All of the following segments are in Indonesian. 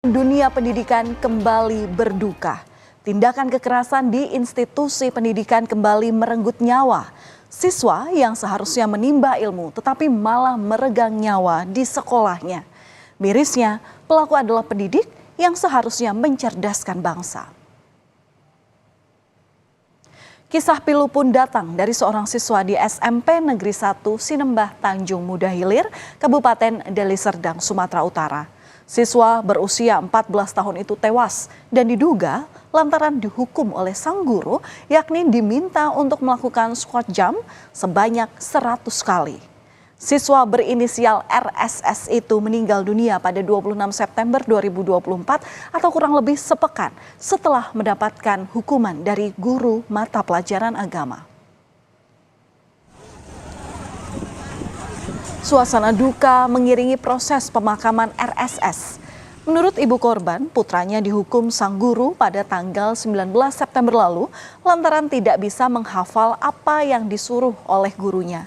Dunia pendidikan kembali berduka. Tindakan kekerasan di institusi pendidikan kembali merenggut nyawa. Siswa yang seharusnya menimba ilmu tetapi malah meregang nyawa di sekolahnya. Mirisnya, pelaku adalah pendidik yang seharusnya mencerdaskan bangsa. Kisah pilu pun datang dari seorang siswa di SMP Negeri 1 Sinembah Tanjung Muda Hilir, Kabupaten Deli Serdang, Sumatera Utara. Siswa berusia 14 tahun itu tewas dan diduga lantaran dihukum oleh sang guru, yakni diminta untuk melakukan squat jump sebanyak 100 kali. Siswa berinisial RSS itu meninggal dunia pada 26 September 2024 atau kurang lebih sepekan setelah mendapatkan hukuman dari guru mata pelajaran agama. Suasana duka mengiringi proses pemakaman RSS. Menurut ibu korban, putranya dihukum sang guru pada tanggal 19 September lalu lantaran tidak bisa menghafal apa yang disuruh oleh gurunya.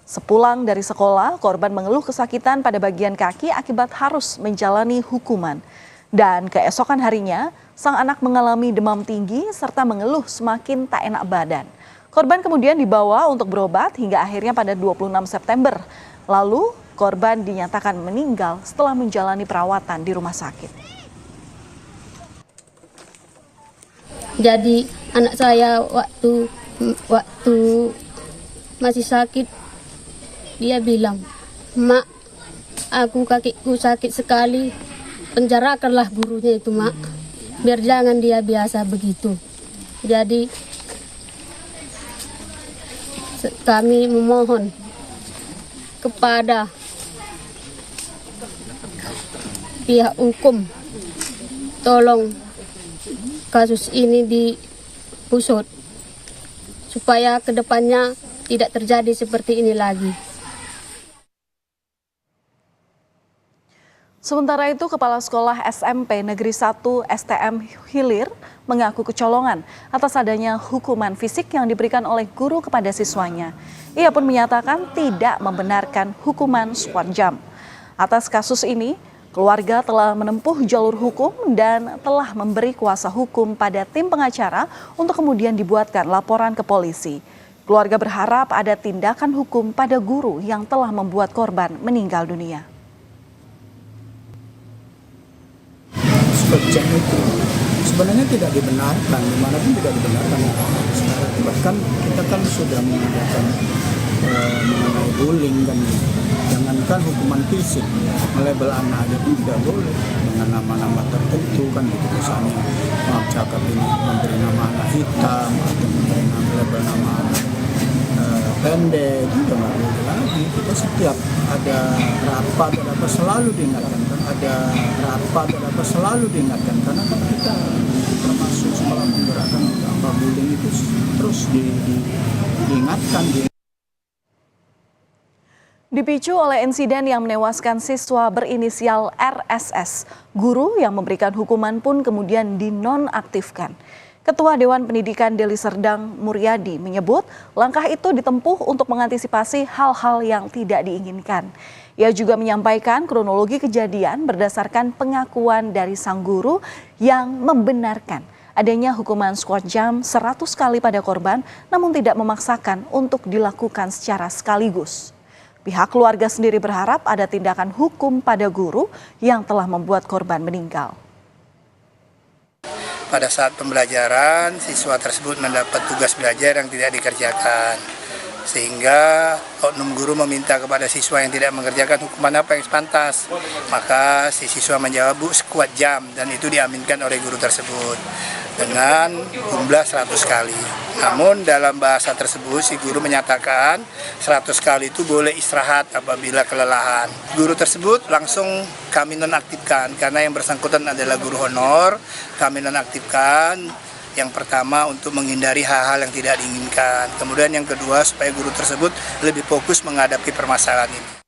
Sepulang dari sekolah, korban mengeluh kesakitan pada bagian kaki akibat harus menjalani hukuman. Dan keesokan harinya, sang anak mengalami demam tinggi serta mengeluh semakin tak enak badan. Korban kemudian dibawa untuk berobat hingga akhirnya pada 26 September. Lalu, korban dinyatakan meninggal setelah menjalani perawatan di rumah sakit. Jadi anak saya waktu masih sakit, dia bilang, "Mak, aku kakiku sakit sekali, penjarakanlah gurunya itu, Mak, biar jangan dia biasa begitu." Jadi kami memohon kepada pihak hukum, tolong kasus ini diusut supaya kedepannya tidak terjadi seperti ini lagi. Sementara itu, Kepala Sekolah SMP Negeri 1 STM Hilir mengaku kecolongan atas adanya hukuman fisik yang diberikan oleh guru kepada siswanya. Ia pun menyatakan tidak membenarkan hukuman squat jump. Atas kasus ini, keluarga telah menempuh jalur hukum dan telah memberi kuasa hukum pada tim pengacara untuk kemudian dibuatkan laporan ke polisi. Keluarga berharap ada tindakan hukum pada guru yang telah membuat korban meninggal dunia. Cek itu sebenarnya tidak dibenarkan, dimanapun tidak dibenarkan. Bahkan kita kan sudah mengadakan mengenai bullying dan jangankan hukuman fisik, melabel anak aja pun tidak boleh dengan nama-nama tertentu kan gitu, misalnya maaf cakap ini memberi nama anak hitam atau memberi label nama anak pendek, itu nggak boleh lagi. Kita setiap ada rapat ada apa selalu diingatkan, kan ada rapat ada apa selalu diingatkan, karena kan kita termasuk sekolah menggerakkan apa bullying itu terus diingatkan. Dipicu oleh insiden yang menewaskan siswa berinisial RSS, guru yang memberikan hukuman pun kemudian dinonaktifkan. Ketua Dewan Pendidikan Deli Serdang Muryadi menyebut langkah itu ditempuh untuk mengantisipasi hal-hal yang tidak diinginkan. Ia juga menyampaikan kronologi kejadian berdasarkan pengakuan dari sang guru yang membenarkan adanya hukuman squat jump 100 kali pada korban namun tidak memaksakan untuk dilakukan secara sekaligus. Pihak keluarga sendiri berharap ada tindakan hukum pada guru yang telah membuat korban meninggal. Pada saat pembelajaran, siswa tersebut mendapat tugas belajar yang tidak dikerjakan. Sehingga oknum guru meminta kepada siswa yang tidak mengerjakan hukuman apa yang pantas. Maka si siswa menjawab, "Bu, squat jump," dan itu diaminkan oleh guru tersebut dengan jumlah 100 kali. Namun dalam bahasa tersebut si guru menyatakan 100 kali itu boleh istirahat apabila kelelahan. Guru tersebut langsung kami nonaktifkan karena yang bersangkutan adalah guru honor. Kami nonaktifkan yang pertama untuk menghindari hal-hal yang tidak diinginkan. Kemudian yang kedua supaya guru tersebut lebih fokus menghadapi permasalahan ini.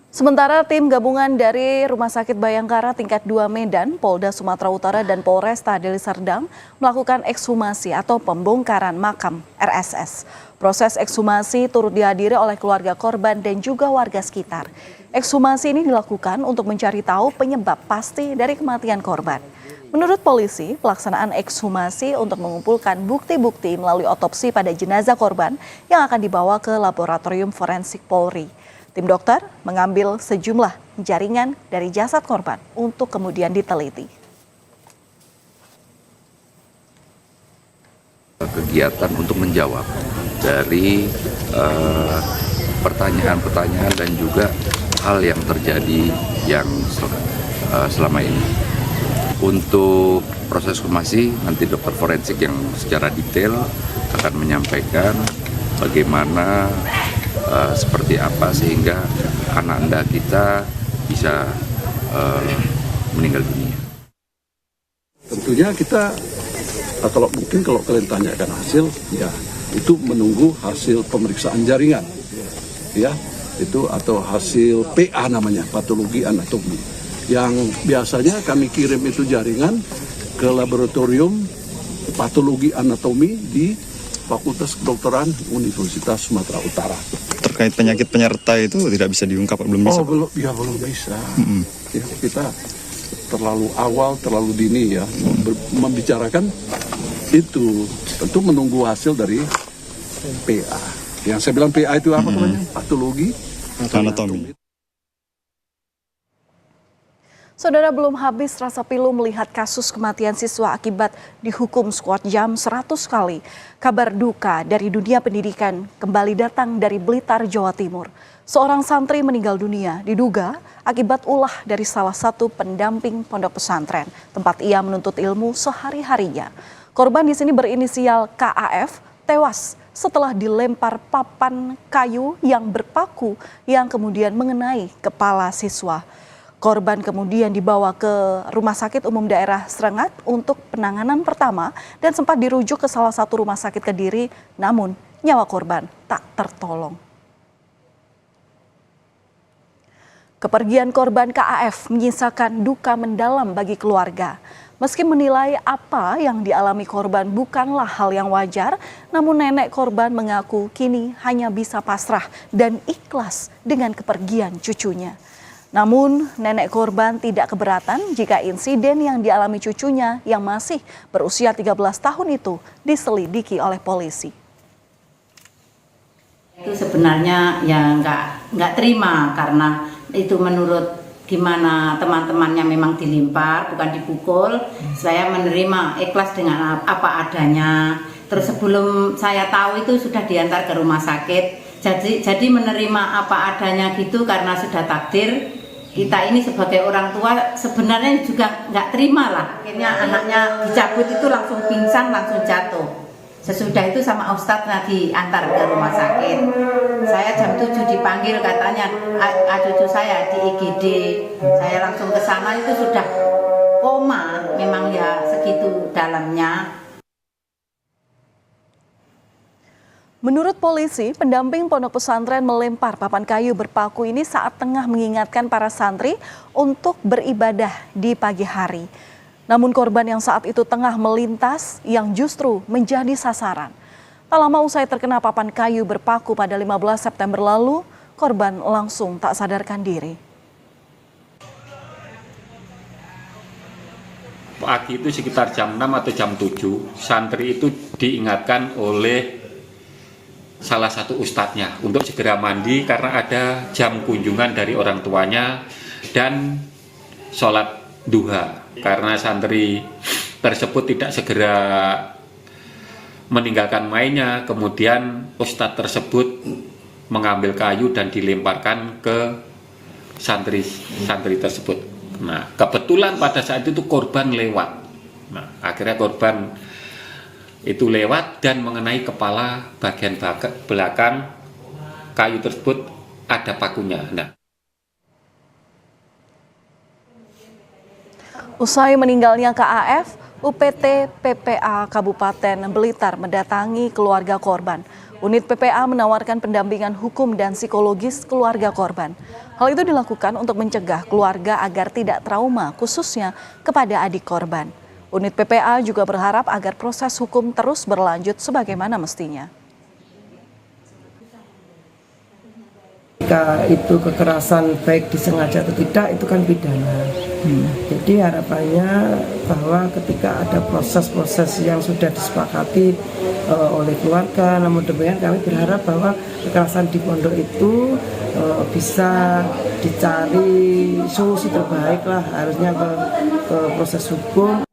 Sementara tim gabungan dari Rumah Sakit Bayangkara tingkat 2 Medan, Polda Sumatera Utara dan Polresta Deli Serdang melakukan ekshumasi atau pembongkaran makam RSS. Proses ekshumasi turut dihadiri oleh keluarga korban dan juga warga sekitar. Ekshumasi ini dilakukan untuk mencari tahu penyebab pasti dari kematian korban. Menurut polisi, pelaksanaan ekshumasi untuk mengumpulkan bukti-bukti melalui otopsi pada jenazah korban yang akan dibawa ke laboratorium forensik Polri. Tim dokter mengambil sejumlah jaringan dari jasad korban untuk kemudian diteliti. Kegiatan untuk menjawab dari pertanyaan-pertanyaan dan juga hal yang terjadi yang selama ini. Untuk proses ekshumasi, nanti dokter forensik yang secara detail akan menyampaikan bagaimana seperti apa sehingga anak-anak kita bisa meninggal dunia. Tentunya kita kalau kalian tanyakan hasil, ya itu menunggu hasil pemeriksaan jaringan, ya itu atau hasil PA namanya, patologi anatomi. Yang biasanya kami kirim itu jaringan ke laboratorium patologi anatomi di Fakultas Kedokteran Universitas Sumatera Utara. Terkait penyakit penyerta itu tidak bisa diungkap, belum bisa? Oh, belum bisa. Ya, kita terlalu awal, terlalu dini ya membicarakan itu. Tentu menunggu hasil dari PA. Yang saya bilang PA itu apa namanya? Patologi anatomi. Saudara, belum habis rasa pilu melihat kasus kematian siswa akibat dihukum squat jam 100 kali. Kabar duka dari dunia pendidikan kembali datang dari Blitar, Jawa Timur. Seorang santri meninggal dunia diduga akibat ulah dari salah satu pendamping pondok pesantren tempat ia menuntut ilmu sehari-harinya. Korban di sini berinisial KAF tewas setelah dilempar papan kayu yang berpaku yang kemudian mengenai kepala siswa. Korban kemudian dibawa ke Rumah Sakit Umum Daerah Srengat untuk penanganan pertama dan sempat dirujuk ke salah satu rumah sakit Kediri, namun nyawa korban tak tertolong. Kepergian korban KAF menyisakan duka mendalam bagi keluarga. Meski menilai apa yang dialami korban bukanlah hal yang wajar, namun nenek korban mengaku kini hanya bisa pasrah dan ikhlas dengan kepergian cucunya. Namun, nenek korban tidak keberatan jika insiden yang dialami cucunya yang masih berusia 13 tahun itu diselidiki oleh polisi. Itu sebenarnya ya nggak terima karena itu menurut gimana teman-temannya memang dilimpar, bukan dipukul. Saya menerima ikhlas dengan apa adanya. Terus sebelum saya tahu itu sudah diantar ke rumah sakit. Jadi menerima apa adanya gitu karena sudah takdir. Kita ini sebagai orang tua sebenarnya juga nggak terima lah. Akhirnya anaknya dicabut itu langsung pingsan, langsung jatuh. Sesudah itu sama ustadznya diantar ke rumah sakit. Saya jam 7 dipanggil katanya cucu saya di IGD. Saya langsung ke sana itu sudah koma, memang ya segitu dalamnya. Menurut polisi, pendamping pondok pesantren melempar papan kayu berpaku ini saat tengah mengingatkan para santri untuk beribadah di pagi hari. Namun korban yang saat itu tengah melintas yang justru menjadi sasaran. Tak lama usai terkena papan kayu berpaku pada 15 September lalu, korban langsung tak sadarkan diri. Pagi itu sekitar jam 6 atau jam 7, santri itu diingatkan oleh salah satu ustadznya untuk segera mandi karena ada jam kunjungan dari orang tuanya dan sholat duha. Karena santri tersebut tidak segera meninggalkan mainnya, kemudian ustadz tersebut mengambil kayu dan dilemparkan ke santri tersebut. Nah, kebetulan pada saat itu korban lewat. Nah, akhirnya korban itu lewat dan mengenai kepala bagian belakang kayu tersebut ada pakunya. Nah, usai meninggalnya KAF, UPT PPA Kabupaten Blitar mendatangi keluarga korban. Unit PPA menawarkan pendampingan hukum dan psikologis keluarga korban. Hal itu dilakukan untuk mencegah keluarga agar tidak trauma, khususnya kepada adik korban. Unit PPA juga berharap agar proses hukum terus berlanjut sebagaimana mestinya. ketika itu kekerasan baik disengaja atau tidak itu kan pidana. Jadi harapannya bahwa ketika ada proses-proses yang sudah disepakati oleh keluarga, namun demikian kami berharap bahwa kekerasan di pondok itu bisa dicari solusi terbaik lah, harusnya ke proses hukum.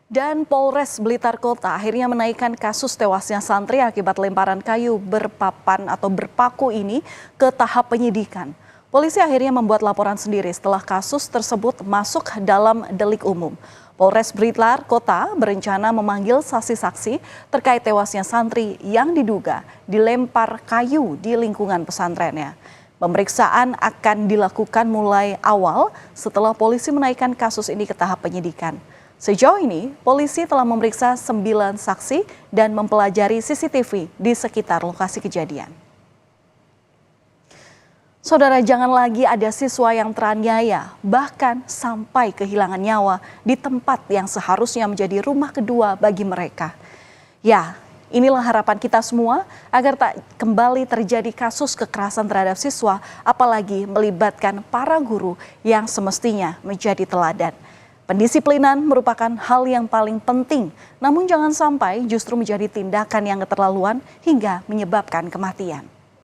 Dan Polres Blitar Kota akhirnya menaikkan kasus tewasnya santri akibat lemparan kayu berpapan atau berpaku ini ke tahap penyidikan. Polisi akhirnya membuat laporan sendiri setelah kasus tersebut masuk dalam delik umum. Polres Blitar Kota berencana memanggil saksi-saksi terkait tewasnya santri yang diduga dilempar kayu di lingkungan pesantrennya. Pemeriksaan akan dilakukan mulai awal setelah polisi menaikkan kasus ini ke tahap penyidikan. Sejauh ini, polisi telah memeriksa 9 saksi dan mempelajari CCTV di sekitar lokasi kejadian. Saudara, jangan lagi ada siswa yang teraniaya, bahkan sampai kehilangan nyawa di tempat yang seharusnya menjadi rumah kedua bagi mereka. Ya, inilah harapan kita semua agar tak kembali terjadi kasus kekerasan terhadap siswa, apalagi melibatkan para guru yang semestinya menjadi teladan. Pendisiplinan merupakan hal yang paling penting, namun jangan sampai justru menjadi tindakan yang keterlaluan hingga menyebabkan kematian.